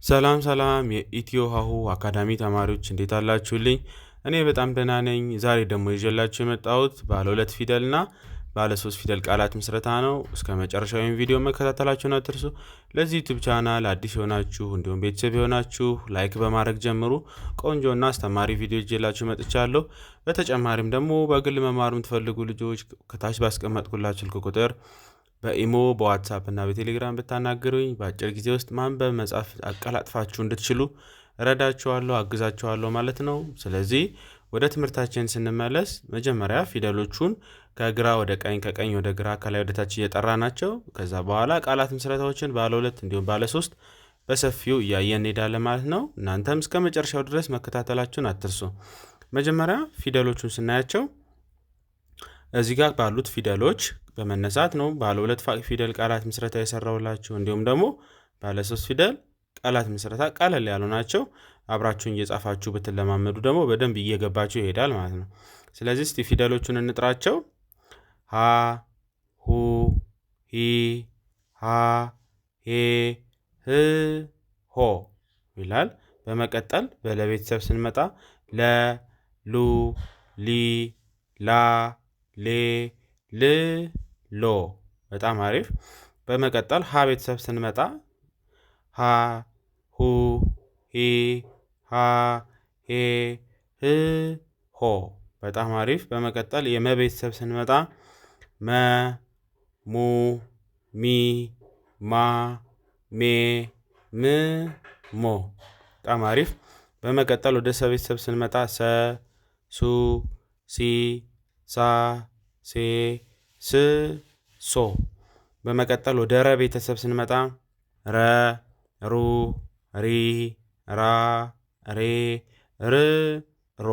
ሰላም ሰላም የኢትዮ ሀሁ አካዳሚ ተማሪዎች እንዴት አላችሁልኝ? እኔ በጣም ደህና ነኝ። ዛሬ ደግሞ ይዤላችሁ የመጣሁት ባለ 2 ፊደልና ባለ 3 ፊደል ቃላት ምስረታ ነው። እስከ መጨረሻው ይህን ቪዲዮ መከታተላችሁን አትርሱ። ለዚህ ዩቲዩብ ቻናል አዲስ የሆናችሁ እንዲሁም ቤተሰብ የሆናችሁ ላይክ በማድረግ ጀምሩ። ቆንጆና አስተማሪ ቪዲዮ ይዤላችሁ መጥቻለሁ። በተጨማሪም ደግሞ በግል መማር የምትፈልጉ ልጆች ከታች ባስቀመጥኩላችሁ ስልክ ቁጥር በኢሞ በዋትሳፕ እና በቴሌግራም ብታናገሩኝ በአጭር ጊዜ ውስጥ ማንበብ መጻፍ አቀላጥፋችሁ እንድትችሉ እረዳችኋለሁ፣ አግዛችኋለሁ ማለት ነው። ስለዚህ ወደ ትምህርታችን ስንመለስ መጀመሪያ ፊደሎቹን ከግራ ወደ ቀኝ፣ ከቀኝ ወደ ግራ፣ ከላይ ወደ ታች እየጠራናቸው ከዛ በኋላ ቃላት ምስረታዎችን ባለ 2 እንዲሁም ባለ 3 በሰፊው እያየን እንሄዳለን ማለት ነው። እናንተም እስከ መጨረሻው ድረስ መከታተላችሁን አትርሱ። መጀመሪያ ፊደሎቹን ስናያቸው እዚህ ጋር ባሉት ፊደሎች በመነሳት ነው ባለ 2 ፊደል ቃላት ምስረታ የሰራውላችሁ። እንዲሁም ደግሞ ባለ 3 ፊደል ቃላት ምስረታ ቀለል ያሉ ናቸው። አብራችሁን እየጻፋችሁ ብትለማመዱ ደግሞ በደንብ እየገባችሁ ይሄዳል ማለት ነው። ስለዚህ እስቲ ፊደሎቹን እንጥራቸው። ሀ፣ ሁ፣ ሂ፣ ሃ፣ ሄ፣ ህ፣ ሆ ይላል። በመቀጠል በለቤተሰብ ስንመጣ ለ፣ ሉ፣ ሊ፣ ላ፣ ሌ፣ ል፣ ሎ። በጣም አሪፍ። በመቀጠል ሀ ቤተሰብ ስንመጣ ሀ፣ ሁ፣ ሂ፣ ሃ፣ ሄ፣ ህ፣ ሆ። በጣም አሪፍ። በመቀጠል የመ ቤተሰብ ስንመጣ መ፣ ሙ፣ ሚ፣ ማ፣ ሜ፣ ም፣ ሞ። በጣም አሪፍ። በመቀጠል ወደ ሰ ቤተሰብ ስንመጣ ሰ፣ ሱ፣ ሲ፣ ሳ፣ ሴ፣ ስ፣ ሶ። በመቀጠል ወደ ረ ቤተሰብ ስንመጣ ረ፣ ሩ፣ ሪ፣ ራ፣ ሬ፣ ር፣ ሮ።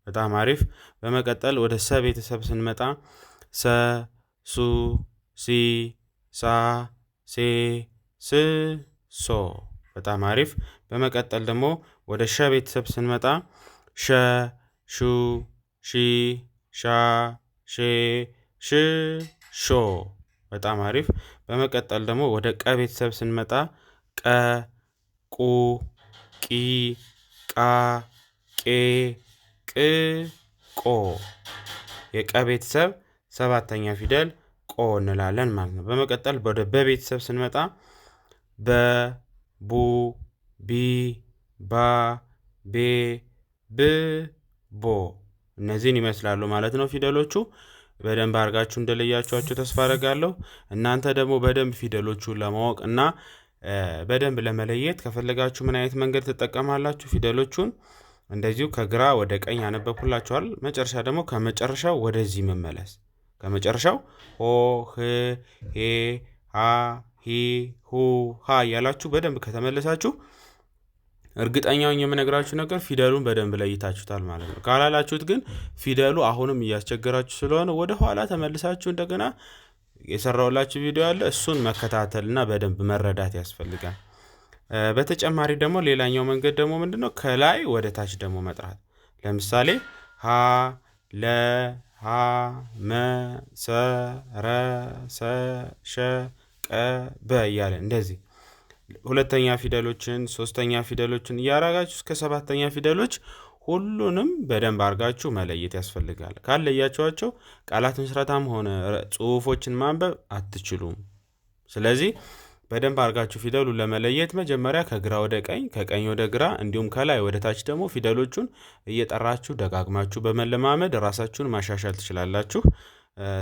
በጣም አሪፍ። በመቀጠል ወደ ሰ ቤተሰብ ስንመጣ ሰ፣ ሱ፣ ሲ፣ ሳ፣ ሴ፣ ስ፣ ሶ። በጣም አሪፍ። በመቀጠል ደግሞ ወደ ሸ ቤተሰብ ስንመጣ ሸ፣ ሹ፣ ሺ፣ ሻ፣ ሼ፣ ሽ፣ ሾ። በጣም አሪፍ። በመቀጠል ደግሞ ወደ ቀ ቤተሰብ ስንመጣ ቀ፣ ቁ፣ ቂ፣ ቃ፣ ቄ፣ ቅ፣ ቆ። የቀ ቤተሰብ 7ኛ ፊደል ቆ እንላለን ማለት ነው። በመቀጠል ወደ በ ቤተሰብ ስንመጣ በ፣ ቡ፣ ቢ፣ ባ፣ ቤ፣ ብ፣ ቦ። እነዚህን ይመስላሉ ማለት ነው ፊደሎቹ። በደንብ አድርጋችሁ እንደለያችኋቸው ተስፋ አደርጋለሁ። እናንተ ደግሞ በደንብ ፊደሎቹን ለማወቅ እና በደንብ ለመለየት ከፈለጋችሁ ምን አይነት መንገድ ትጠቀማላችሁ? ፊደሎቹን እንደዚሁ ከግራ ወደ ቀኝ ያነበብኩላችኋል። መጨረሻ ደግሞ ከመጨረሻው ወደዚህ መመለስ። ከመጨረሻው ሆ፣ ህ፣ ሄ፣ ሃ፣ ሂ፣ ሁ፣ ሃ እያላችሁ በደንብ ከተመለሳችሁ እርግጠኛውን የምነግራችሁ ነገር ፊደሉን በደንብ ለይታችሁታል ማለት ነው። ካላላችሁት ግን ፊደሉ አሁንም እያስቸገራችሁ ስለሆነ ወደ ኋላ ተመልሳችሁ እንደገና የሰራውላችሁ ቪዲዮ አለ፣ እሱን መከታተልና በደንብ መረዳት ያስፈልጋል። በተጨማሪ ደግሞ ሌላኛው መንገድ ደግሞ ምንድነው? ከላይ ወደ ታች ደግሞ መጥራት። ለምሳሌ ሀ፣ ለ፣ ሀ፣ መ፣ ሰ፣ ረ፣ ሰ፣ ሸ፣ ቀ፣ በ እያለ እንደዚህ ሁለተኛ ፊደሎችን 3ኛ ፊደሎችን እያራጋችሁ እስከ 7ኛ ፊደሎች ሁሉንም በደንብ አድርጋችሁ መለየት ያስፈልጋል። ካልለያችኋቸው ቃላት ምስረታም ሆነ ጽሁፎችን ማንበብ አትችሉም። ስለዚህ በደንብ አድርጋችሁ ፊደሉን ለመለየት መጀመሪያ ከግራ ወደ ቀኝ፣ ከቀኝ ወደ ግራ እንዲሁም ከላይ ወደ ታች ደግሞ ፊደሎቹን እየጠራችሁ ደጋግማችሁ በመለማመድ ራሳችሁን ማሻሻል ትችላላችሁ።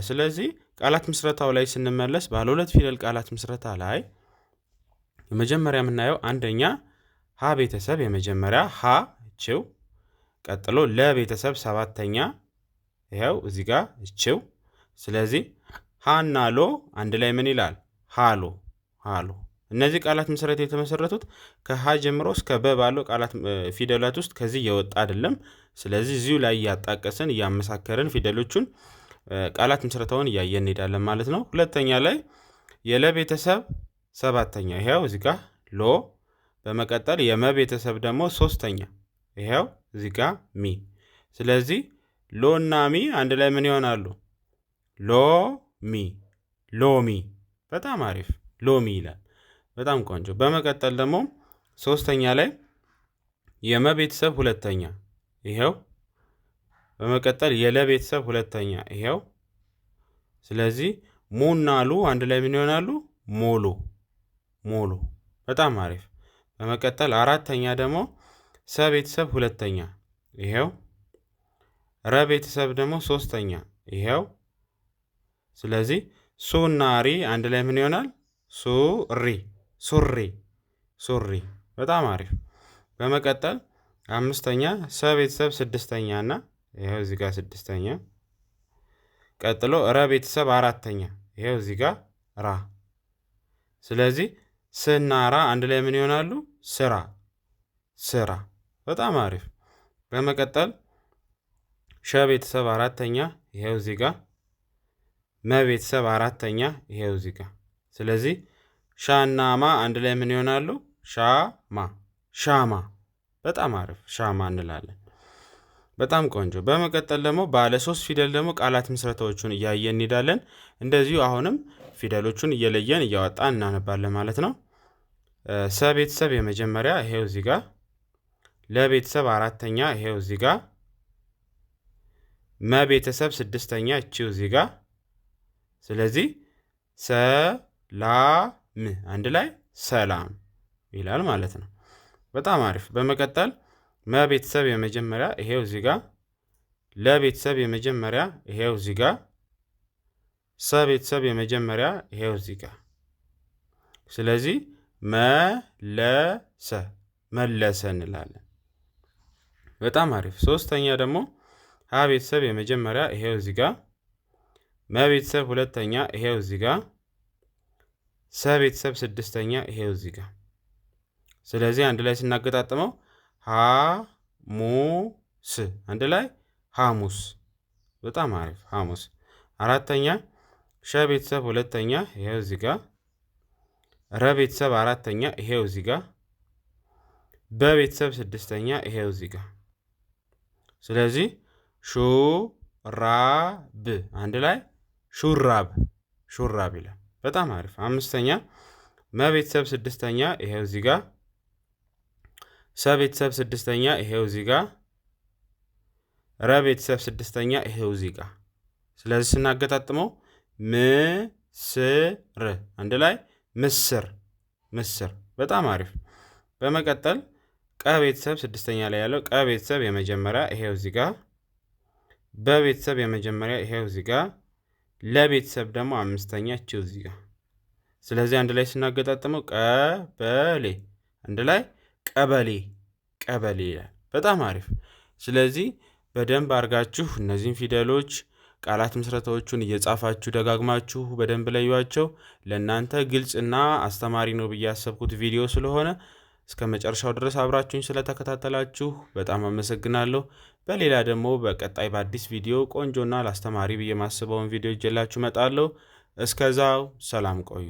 ስለዚህ ቃላት ምስረታው ላይ ስንመለስ ባለ 2 ፊደል ቃላት ምስረታ ላይ የመጀመሪያ የምናየው አንደኛ ሀ ቤተሰብ የመጀመሪያ ሀ እችው፣ ቀጥሎ ለቤተሰብ 7ኛ ይኸው እዚህ ጋር እችው። ስለዚህ ሃና ሎ አንድ ላይ ምን ይላል? ሃሎ፣ ሃሎ። እነዚህ ቃላት ምስረት የተመሰረቱት ከሀ ጀምሮ እስከ በ ባለው ቃላት ፊደላት ውስጥ ከዚህ እየወጣ አይደለም። ስለዚህ እዚሁ ላይ እያጣቀስን እያመሳከርን ፊደሎቹን ቃላት ምስረታውን እያየን እንሄዳለን ማለት ነው። ሁለተኛ ላይ የለቤተሰብ 7ኛ ይሄው እዚህ ጋር ሎ። በመቀጠል የመ ቤተሰብ ደግሞ 3ኛ ይሄው እዚህ ጋር ሚ። ስለዚህ ሎ እና ሚ አንድ ላይ ምን ይሆናሉ? ሎሚ፣ ሎሚ። በጣም አሪፍ ሎሚ ይላል። በጣም ቆንጆ። በመቀጠል ደግሞ ሶስተኛ ላይ የመ ቤተሰብ ሁለተኛ ይሄው። በመቀጠል የለ ቤተሰብ ሁለተኛ ይሄው። ስለዚህ ሙና ሉ አንድ ላይ ምን ይሆናሉ? ሞሉ ሞሉ። በጣም አሪፍ። በመቀጠል አራተኛ ደግሞ ሰ ቤተሰብ ሁለተኛ ይሄው። ረ ቤተሰብ ደግሞ ሶስተኛ ይሄው። ስለዚህ ሱና ሪ አንድ ላይ ምን ይሆናል? ሱሪ ሱሪ ሱሪ። በጣም አሪፍ። በመቀጠል አምስተኛ ሰ ቤተሰብ ስድስተኛ እና ይሄው እዚህ ጋር ስድስተኛ። ቀጥሎ ረ ቤተሰብ አራተኛ ይሄው እዚህ ጋር ራ። ስለዚህ ስና ራ አንድ ላይ ምን ይሆናሉ? ስራ ስራ። በጣም አሪፍ። በመቀጠል ሸ ቤተሰብ አራተኛ ይሄው እዚህ ጋር። መ ቤተሰብ አራተኛ ይሄው እዚህ ጋር። ስለዚህ ሻና ማ አንድ ላይ ምን ይሆናሉ? ሻማ ሻማ። በጣም አሪፍ ሻማ እንላለን። በጣም ቆንጆ። በመቀጠል ደግሞ ባለ 3 ፊደል ደግሞ ቃላት ምስረታዎቹን እያየን እንሄዳለን። እንደዚሁ አሁንም ፊደሎቹን እየለየን እያወጣን እናነባለን ማለት ነው። ሰ ቤተሰብ የመጀመሪያ ይሄው እዚህ ጋር። ለ ቤተሰብ አራተኛ ይሄው እዚህ ጋር። መ ቤተሰብ ስድስተኛ እቺው እዚህ ጋር። ስለዚህ ሰላም አንድ ላይ ሰላም ይላል ማለት ነው። በጣም አሪፍ። በመቀጠል መ ቤተሰብ የመጀመሪያ ይሄው እዚህ ጋር። ለ ቤተሰብ የመጀመሪያ ይሄው እዚህ ጋር። ሰ ቤተሰብ የመጀመሪያ ይሄው እዚህ ጋር። ስለዚህ መለሰ መለሰ እንላለን። በጣም አሪፍ። ሶስተኛ ደግሞ ሀ ቤተሰብ የመጀመሪያ ይሄው እዚህ ጋር። መ ቤተሰብ ሁለተኛ ይሄው እዚህ ጋር። ሰ ቤተሰብ ስድስተኛ ይሄው እዚህ ጋር። ስለዚህ አንድ ላይ ስናገጣጥመው ሐሙስ አንድ ላይ ሐሙስ። በጣም አሪፍ ሐሙስ። አራተኛ ሸ ቤተሰብ ሁለተኛ ይሄው እዚህ ጋር። ረ ቤተሰብ አራተኛ ይሄው እዚህ ጋር። በ ቤተሰብ ስድስተኛ ይሄው እዚህ ጋር። ስለዚህ ሹራብ አንድ ላይ ሹራብ ሹራብ ይላል። በጣም አሪፍ። አምስተኛ መ ቤተሰብ ስድስተኛ ይሄው እዚህ ጋር። ሰ ቤተሰብ ስድስተኛ ይሄው እዚህ ጋር። ረ ቤተሰብ ስድስተኛ ይሄው እዚህ ጋር። ስለዚህ ስናገጣጥመው ምስር አንድ ላይ ምስር ምስር። በጣም አሪፍ። በመቀጠል ቀ ቤተሰብ ስድስተኛ ላይ ያለው ቀ ቤተሰብ የመጀመሪያ ይሄው እዚህ ጋር። በ ቤተሰብ የመጀመሪያ ይሄው እዚህ ጋር። ለ ቤተሰብ ደግሞ አምስተኛ እቺው እዚህ ጋር። ስለዚህ አንድ ላይ ስናገጣጥመው ቀበሌ አንድ ላይ ቀበሌ ቀበሌ ይላል። በጣም አሪፍ። ስለዚህ በደንብ አድርጋችሁ እነዚህን ፊደሎች ቃላት ምስረታዎቹን እየጻፋችሁ ደጋግማችሁ በደንብ ለዩዋቸው። ለእናንተ ግልጽና አስተማሪ ነው ብዬ ያሰብኩት ቪዲዮ ስለሆነ እስከ መጨረሻው ድረስ አብራችሁኝ ስለተከታተላችሁ በጣም አመሰግናለሁ። በሌላ ደግሞ በቀጣይ በአዲስ ቪዲዮ ቆንጆና ለአስተማሪ ብዬ ማስበውን ቪዲዮ ይዤላችሁ እመጣለሁ። እስከዛው ሰላም ቆዩ።